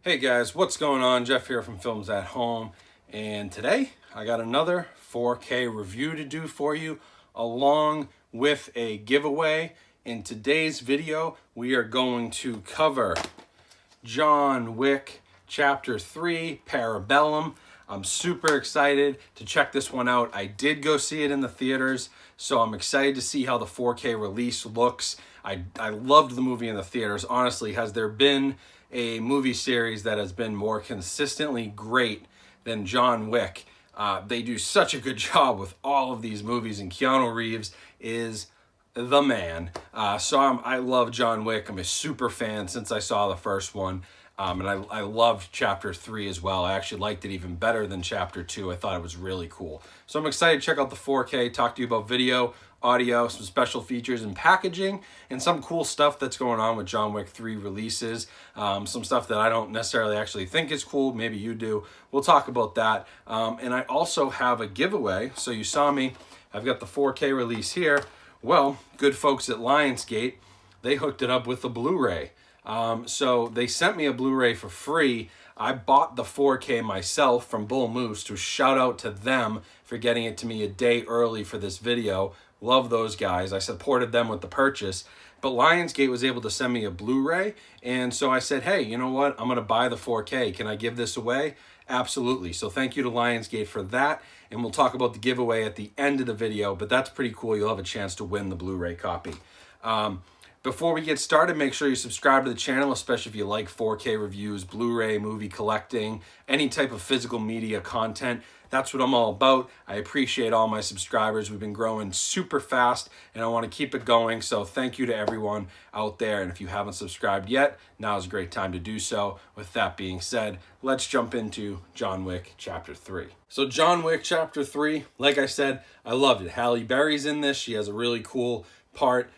Hey guys, what's going on? Jeff here from Films at Home, and today I got another 4K review to do for you along with a giveaway. In today's video we are going to cover John Wick Chapter 3 Parabellum. I'm super excited to check this one out. I did go see it in the theaters, so I'm excited to see how the 4K release looks. I loved the movie in the theaters. Honestly, has there been a movie series that has been more consistently great than John Wick? They do such a good job with all of these movies, and Keanu Reeves is the man. I love John Wick. I'm a super fan since I saw the first one. And I loved Chapter 3 as well. I actually liked it even better than Chapter 2. I thought it was really cool. So I'm excited to check out the 4K, talk to you about video, audio, some special features and packaging, and some cool stuff that's going on with John Wick 3 releases. Some stuff that I don't necessarily actually think is cool. Maybe you do. We'll talk about that. And I also have a giveaway. So you saw me. I've got the 4K release here. Well, good folks at Lionsgate, they hooked it up with the Blu-ray. So they sent me a Blu-ray for free. I bought the 4K myself from Bull Moose, to shout out to them for getting it to me a day early for this video. Love those guys. I supported them with the purchase. But Lionsgate was able to send me a Blu-ray, and so I said, hey, you know what? I'm going to buy the 4K. Can I give this away? Absolutely. So thank you to Lionsgate for that, and we'll talk about the giveaway at the end of the video, but that's pretty cool. You'll have a chance to win the Blu-ray copy. Before we get started, make sure you subscribe to the channel, especially if you like 4K reviews, Blu-ray, movie collecting, any type of physical media content. That's what I'm all about. I appreciate all my subscribers. We've been growing super fast, and I want to keep it going. So thank you to everyone out there. And if you haven't subscribed yet, now is a great time to do so. With that being said, let's jump into John Wick Chapter 3. So John Wick Chapter 3, like I said, I loved it. Halle Berry's in this. She has a really cool part.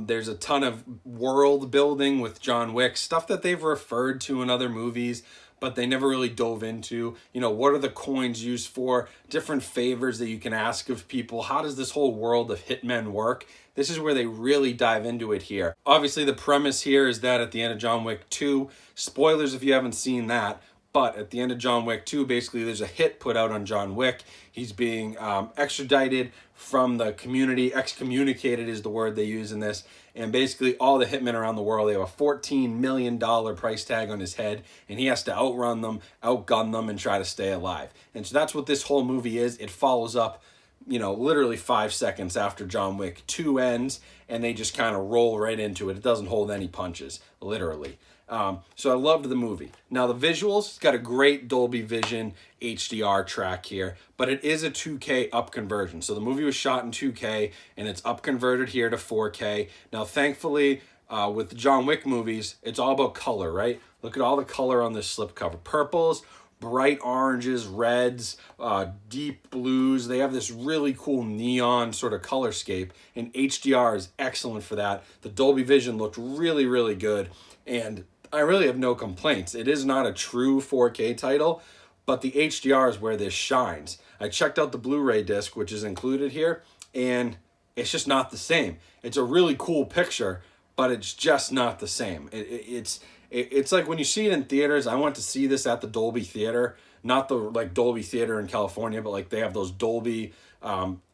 There's a ton of world building with John Wick, stuff that they've referred to in other movies, but they never really dove into. You know, what are the coins used for? Different favors that you can ask of people. How does this whole world of hitmen work? This is where they really dive into it here. Obviously, the premise here is that at the end of John Wick 2, spoilers if you haven't seen that, but at the end of John Wick 2, basically there's a hit put out on John Wick. He's being extradited from the community. Excommunicated is the word they use in this. And basically all the hitmen around the world, they have a $14 million price tag on his head, and he has to outrun them, outgun them, and try to stay alive. And so that's what this whole movie is. It follows up, you know, literally 5 seconds after John Wick 2 ends, and they just kind of roll right into it. It doesn't hold any punches, literally. So I loved the movie. Now the visuals, it's got a great Dolby Vision HDR track here, but it is a 2K up conversion. So the movie was shot in 2K, and it's up converted here to 4K. Now thankfully, with the John Wick movies, it's all about color, right? Look at all the color on this slipcover. Purples, bright oranges, reds, deep blues. They have this really cool neon sort of colorscape, and HDR is excellent for that. The Dolby Vision looked really, really good, and I really have no complaints. It is not a true 4K title, but the HDR is where this shines. I checked out the Blu-ray disc, which is included here, and it's just not the same. It's a really cool picture, but it's just not the same. It's like when you see it in theaters. I went to see this at the Dolby Theater, not the like Dolby Theater in California, but like they have those Dolby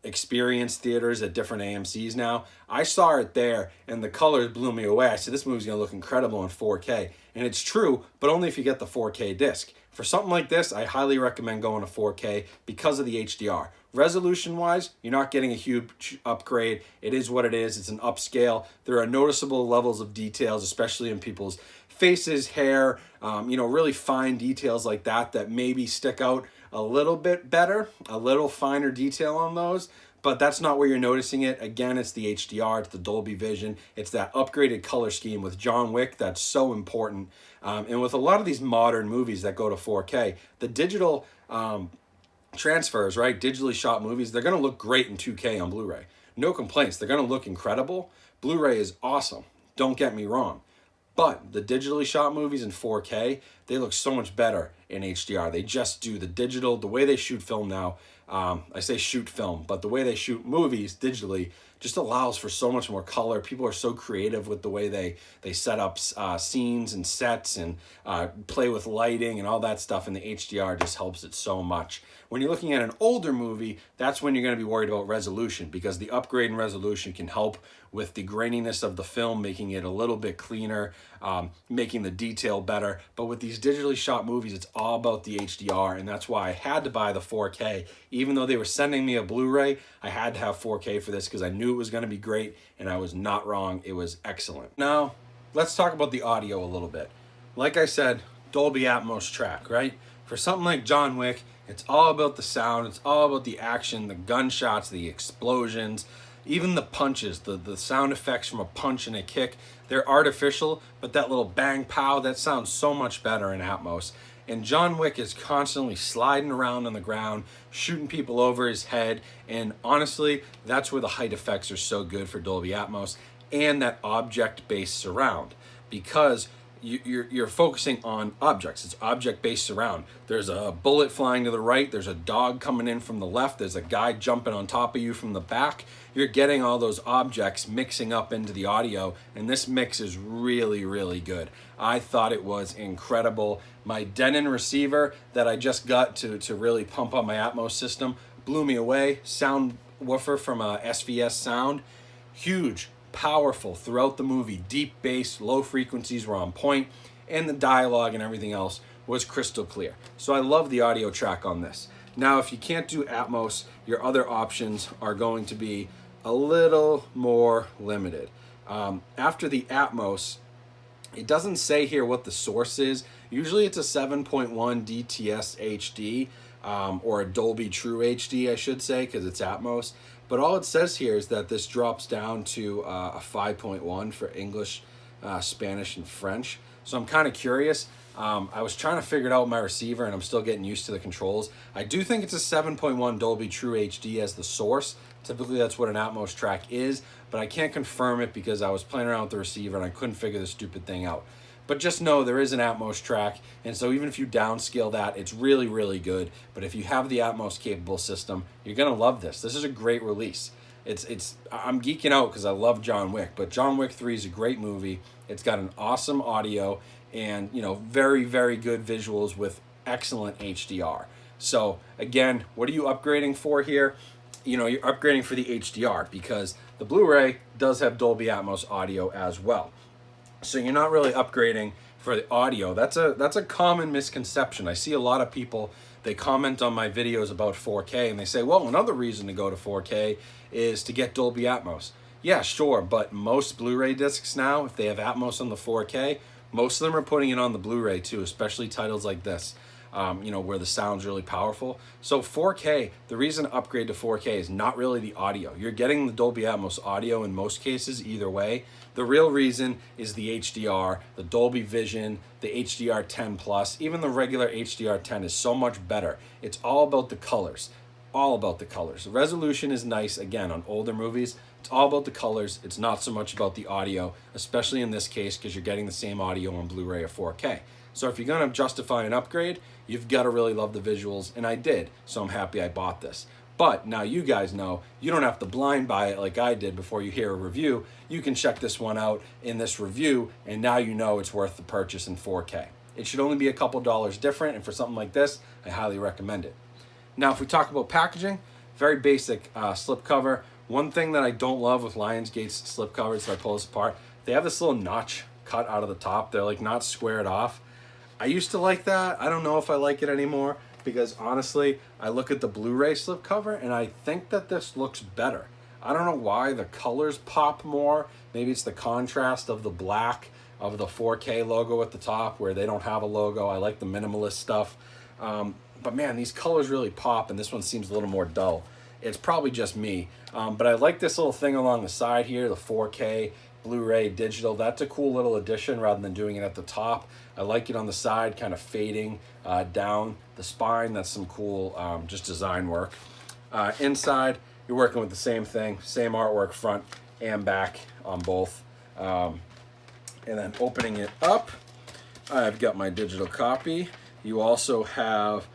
experience theaters at different AMCs now. I saw it there, and the colors blew me away. I said, this movie's gonna look incredible in 4K. And it's true, but only if you get the 4K disc. For something like this, I highly recommend going to 4K because of the HDR. Resolution-wise, you're not getting a huge upgrade. It is what it is. It's an upscale. There are noticeable levels of details, especially in people's faces, hair, really fine details like that that maybe stick out a little bit better, a little finer detail on those, but that's not where you're noticing it. Again, it's the HDR, it's the Dolby Vision, it's that upgraded color scheme with John Wick that's so important. And with a lot of these modern movies that go to 4K, the digital transfers, right, digitally shot movies, they're going to look great in 2K on Blu-ray. No complaints. They're going to look incredible. Blu-ray is awesome. Don't get me wrong. But the digitally shot movies in 4K, they look so much better in HDR. They just do. The digital, the way they shoot film now, I say shoot film, but the way they shoot movies digitally just allows for so much more color. People are so creative with the way they set up scenes and sets and play with lighting and all that stuff, and the HDR just helps it so much. When you're looking at an older movie, that's when you're going to be worried about resolution, because the upgrade in resolution can help with the graininess of the film, making it a little bit cleaner, making the detail better. But with these digitally shot movies, it's all about the HDR, and that's why I had to buy the 4K. Even though they were sending me a Blu-ray, I had to have 4K for this because I knew it was going to be great, and I was not wrong. It was excellent. Now, let's talk about the audio a little bit. Like I said, Dolby Atmos track, right? For something like John Wick, it's all about the sound, it's all about the action, the gunshots, the explosions, even the punches, the sound effects from a punch and a kick. They're artificial, but that little bang pow, that sounds so much better in Atmos. And John Wick is constantly sliding around on the ground, shooting people over his head, and honestly, that's where the height effects are so good for Dolby Atmos, and that object-based surround, because you're focusing on objects. It's object-based surround. There's a bullet flying to the right, there's a dog coming in from the left, there's a guy jumping on top of you from the back. You're getting all those objects mixing up into the audio, and this mix is really, really good. I thought it was incredible. My Denon receiver that I just got to really pump up my Atmos system blew me away. Sound woofer from SVS Sound, huge, powerful throughout the movie. Deep bass, low frequencies were on point, and the dialogue and everything else was crystal clear. So I love the audio track on this. Now, if you can't do Atmos, your other options are going to be a little more limited. After the Atmos, it doesn't say here what the source is. Usually it's a 7.1 DTS HD, or a Dolby True HD, I should say, because it's Atmos. But all it says here is that this drops down to a 5.1 for English, Spanish, and French. So I'm kind of curious. I was trying to figure it out with my receiver, and I'm still getting used to the controls. I do think it's a 7.1 Dolby True HD as the source. Typically, that's what an Atmos track is, but I can't confirm it because I was playing around with the receiver and I couldn't figure the stupid thing out. But just know there is an Atmos track, and so even if you downscale that, it's really, really good. But if you have the Atmos capable system, you're gonna love this. This is a great release. I'm geeking out because I love John Wick, but John Wick 3 is a great movie. It's got an awesome audio and, you know, very, very good visuals with excellent HDR. So again, what are you upgrading for here? You know, you're upgrading for the HDR because the Blu-ray does have Dolby Atmos audio as well. So you're not really upgrading for the audio. That's a common misconception. I see a lot of people, they comment on my videos about 4K and they say, well, another reason to go to 4K is to get Dolby Atmos. Yeah, sure, but most Blu-ray discs now, if they have Atmos on the 4K, most of them are putting it on the Blu-ray too, especially titles like this. You know, where the sound's really powerful. So 4K, the reason to upgrade to 4K is not really the audio. You're getting the Dolby Atmos audio in most cases either way. The real reason is the HDR, the Dolby Vision, the HDR10 Plus, even the regular HDR10 is so much better. It's all about the colors, all about the colors. The resolution is nice, again, on older movies. It's all about the colors. It's not so much about the audio, especially in this case because you're getting the same audio on Blu-ray or 4K. So if you're gonna justify an upgrade, you've gotta really love the visuals, and I did, so I'm happy I bought this. But now you guys know, you don't have to blind buy it like I did before you hear a review. You can check this one out in this review, and now you know it's worth the purchase in 4K. It should only be a couple dollars different, and for something like this, I highly recommend it. Now, if we talk about packaging, very basic slipcover. One thing that I don't love with Lionsgate's slipcovers, so I pull this apart, they have this little notch cut out of the top. They're like not squared off. I used to like that. I don't know if I like it anymore because honestly, I look at the Blu-ray slipcover and I think that this looks better. I don't know why the colors pop more. Maybe it's the contrast of the black of the 4K logo at the top where they don't have a logo. I like the minimalist stuff. But man, these colors really pop and this one seems a little more dull. It's probably just me. But I like this little thing along the side here, the 4K Blu-ray digital. That's a cool little addition rather than doing it at the top. I like it on the side, kind of fading down the spine. That's some cool just design work. Inside, you're working with the same thing, same artwork front and back on both. And then opening it up, I've got my digital copy. You also have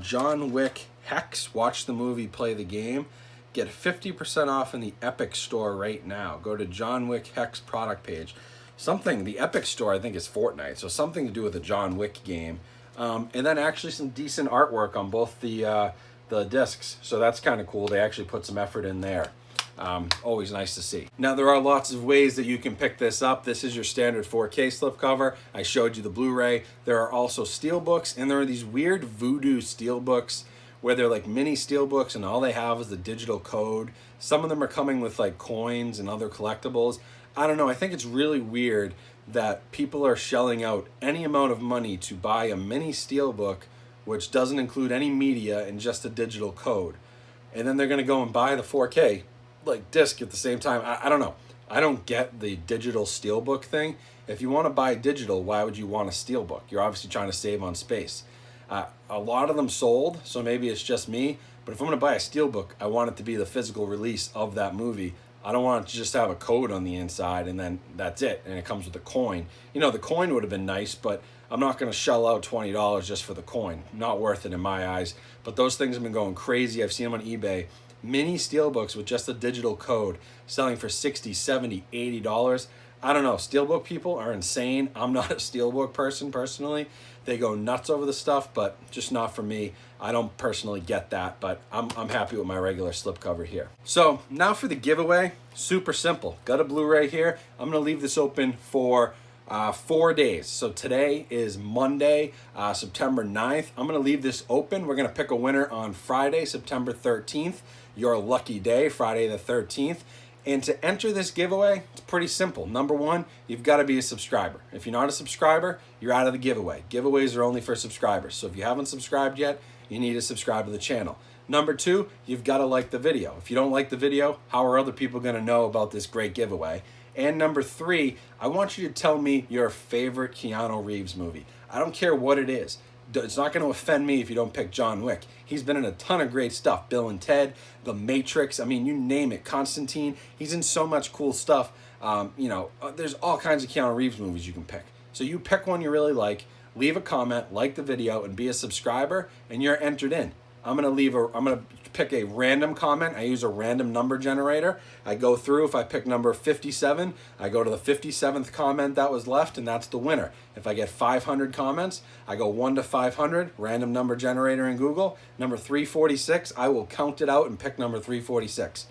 John Wick Hex. Watch the movie, play the game. Get 50% off in the Epic Store right now. Go to John Wick Hex product page. The Epic Store, I think, is Fortnite, so something to do with the John Wick game. And then actually some decent artwork on both the discs, so that's kind of cool. They actually put some effort in there. Always nice to see. Now, there are lots of ways that you can pick this up. This is your standard 4K slipcover. I showed you the Blu-ray. There are also steelbooks, and there are these weird voodoo steelbooks where they're like mini steelbooks and all they have is the digital code. Some of them are coming with like coins and other collectibles. I don't know, I think it's really weird that people are shelling out any amount of money to buy a mini steelbook which doesn't include any media and just a digital code. And then they're gonna go and buy the 4K like disc at the same time. I don't know. I don't get the digital steelbook thing. If you want to buy digital, why would you want a steelbook? You're obviously trying to save on space. A lot of them sold, so maybe it's just me, but if I'm gonna buy a steelbook, I want it to be the physical release of that movie. I don't want it to just have a code on the inside and then that's it, and it comes with a coin. You know, the coin would have been nice, but I'm not gonna shell out $20 just for the coin. Not worth it in my eyes, but those things have been going crazy. I've seen them on eBay. Mini steelbooks with just a digital code selling for $60, $70, $80. I don't know, steelbook people are insane. I'm not a steelbook person personally. They go nuts over the stuff, but just not for me. I don't personally get that, but I'm happy with my regular slipcover here. So now for the giveaway, super simple. Got a Blu-ray here. I'm gonna leave this open for 4 days. So today is Monday, September 9th. I'm gonna leave this open. We're gonna pick a winner on Friday, September 13th. Your lucky day, Friday the 13th. And to enter this giveaway, it's pretty simple. Number one, you've got to be a subscriber. If you're not a subscriber, you're out of the giveaway. Giveaways are only for subscribers. So if you haven't subscribed yet, you need to subscribe to the channel. Number two, you've got to like the video. If you don't like the video, how are other people going to know about this great giveaway? And number three, I want you to tell me your favorite Keanu Reeves movie. I don't care what it is. It's not going to offend me if you don't pick John Wick. He's been in a ton of great stuff. Bill and Ted, The Matrix, I mean, you name it. Constantine, he's in so much cool stuff. There's all kinds of Keanu Reeves movies you can pick. So you pick one you really like, leave a comment, like the video, and be a subscriber, and you're entered in. I'm gonna pick a random comment. I use a random number generator. I go through, if I pick number 57, I go to the 57th comment that was left, and that's the winner. If I get 500 comments, I go 1 to 500, random number generator in Google. Number 346, I will count it out and pick number 346.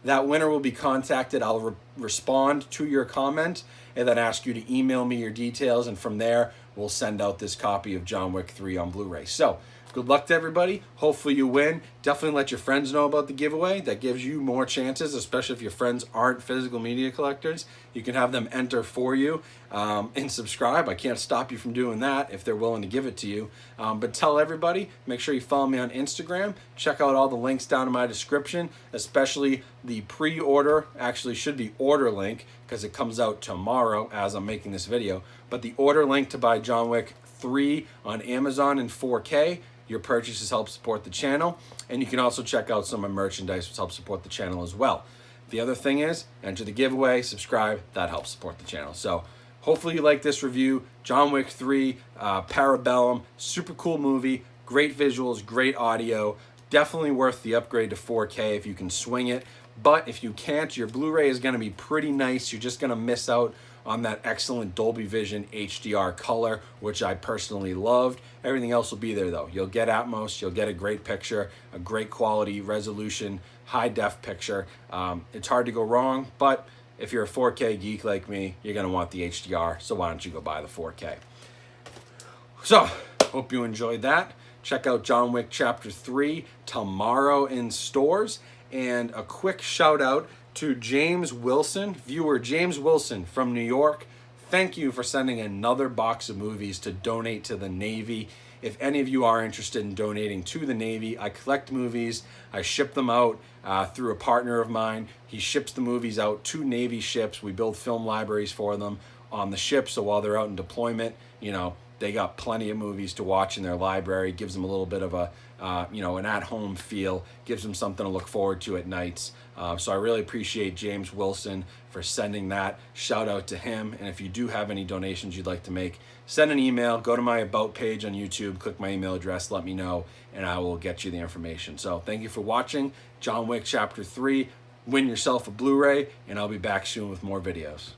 That winner will be contacted. I'll respond to your comment and then ask you to email me your details, and from there, we'll send out this copy of John Wick 3 on Blu-ray. So, good luck to everybody. Hopefully you win. Definitely let your friends know about the giveaway. That gives you more chances, especially if your friends aren't physical media collectors. You can have them enter for you and subscribe. I can't stop you from doing that if they're willing to give it to you. But tell everybody. Make sure you follow me on Instagram. Check out all the links down in my description, especially the pre-order. Actually should be order link because it comes out tomorrow as I'm making this video. But the order link to buy John Wick 3 on Amazon in 4K. Your purchases help support the channel, and you can also check out some of my merchandise which helps support the channel as well. The other thing is, enter the giveaway, subscribe, that helps support the channel. So hopefully you like this review. John Wick 3, Parabellum, super cool movie, great visuals, great audio, definitely worth the upgrade to 4K if you can swing it. But if you can't, your Blu-ray is gonna be pretty nice. You're just gonna miss out on that excellent Dolby Vision HDR color, which I personally loved. Everything else will be there though. You'll get Atmos, you'll get a great picture, a great quality resolution, high def picture. It's hard to go wrong, but if you're a 4K geek like me, you're gonna want the HDR, so why don't you go buy the 4K? So, hope you enjoyed that. Check out John Wick Chapter 3 tomorrow in stores. And a quick shout out to James Wilson, viewer James Wilson from New York. Thank you for sending another box of movies to donate to the Navy. If any of you are interested in donating to the Navy, I collect movies. I ship them out through a partner of mine. He ships the movies out to Navy ships. We build film libraries for them on the ship, so while they're out in deployment, you know, they got plenty of movies to watch in their library. Gives them a little bit of a an at-home feel, gives them something to look forward to at nights. So I really appreciate James Wilson for sending that. Shout out to him. And if you do have any donations you'd like to make, send an email, go to my About page on YouTube, click my email address, let me know, and I will get you the information. So thank you for watching John Wick Chapter 3. Win yourself a Blu-ray, and I'll be back soon with more videos.